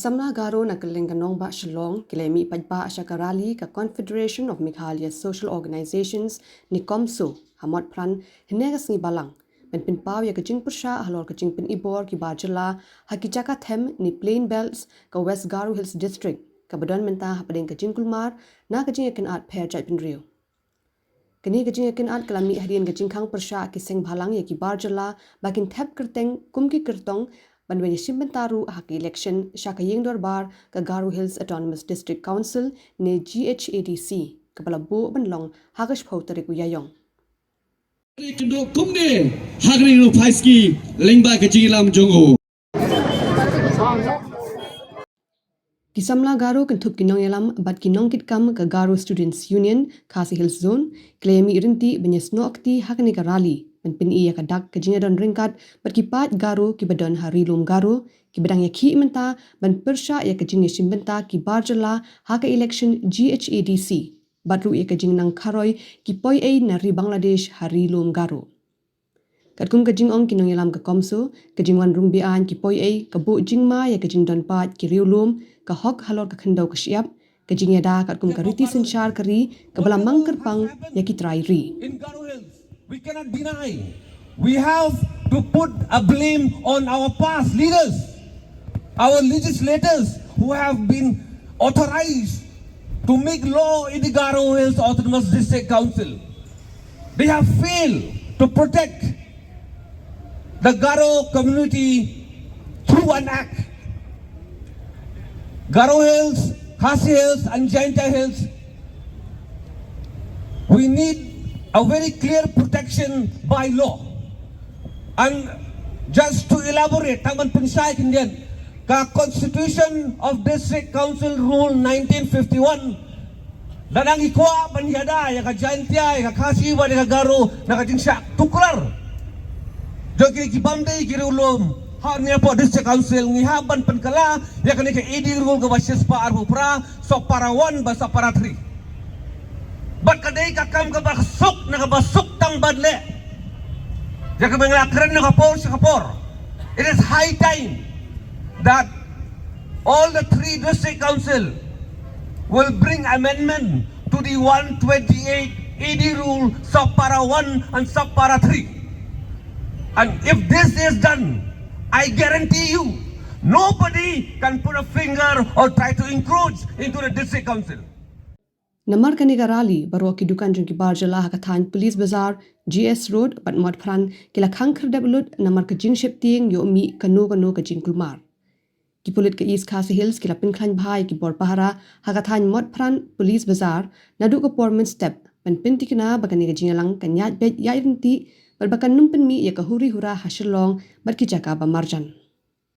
samla Garo na kylleng nongbah Shillong iamih paidbah rally ka Confederation of Meghalaya Social Organizations ni CoMSO Motphran hynne sngi Balang pynpaw ya jingpyrshah halor jingpynibor Jylla jaka ni plain belts ka West Garo Hills District ka mynta hapdeng jingkulmar na jingkynad pher Jaidbynriew. Kini jingkynad kalami hadian jingpyrshah kiseng Balang ya Jylla bakin thep kerteng kumki kertong banwe shimbentaru haki election shakayeng bar ka Garo Hills Autonomous District Council ne GHADC kapala bo banlong hagash phautari kuyayong. Tunduk kumne hagri no phaiski lengba ka jingilam jongo Kisamla Garo kentup kinong yalam bat kinong kitkam ka Garo Students Union Khasi Hills Zone klemi irinti benyesnokti hakni ka rally penpini ya kadak ka jingadon ringkat bat kipat Garo kibadon harilum Garo kibadang ya ki menta ban persha ya ka jingi shimbenta ki Jylla haka election GHADC batru ya ka jingnang kharoi ki poi ai nari Bangladesh harilum Garo. Katkum ka jingong kinong yalam ka CoMSO ka jingwan rumbian ki poi ai ka bo jingma ya ka jingdon pat ki riulum ka hok halor ka khandau ka siap ka jingyada katkum ka riti senchar kari ka balamang kerpang ya ki trai ri. In Garo Hills, we cannot deny. We have to put a blame on our past leaders, our legislators who have been authorized to make law in the Garo Hills Autonomous District Council. They have failed to protect the Garo community through an act. Garo Hills, Khasi Hills and Jaidbynriew Hills, we need a very clear protection by law. And just to elaborate, taman pensay kindian, ka Constitution of District Council Rule 1951, danang ikwa banyada ya ka Jaidbynriew, ya ka Khasi wa ya ka Garo na ka jingsyak tuklar. Jogi ki bamdai ki rulum ha ne po District Council ngi haban penkala ya ka ne ka edi rule ka basis pa arhu pra so para 1 basa para 3. Bat kadai ka kam ka basuk na ka basuk tang badle. Ya ka menglakran na ka por sa kapor. It is high time that all the 3 district council will bring amendment to the 128 AD rule sub para 1 and sub para 3. And if this is done, I guarantee you, nobody can put a finger or try to encroach into the district council. Namar kaniga rally baro ki dukan jingki Jylla hakathan police bazaar GS road pat Motphran kila Khangdam namar ka jingship ting yo mi kano ka jingkulmar. Ki pulit ka East Khasi Hills kila pinklan bhai ki bor pahara hakathan Motphran police bazaar nadu ka porment step pan pintikna bakani ka jingalang kanyat bet yairinti berbakan numpen mi ya ka huri hura Shillong bar ki jaka ba marjan.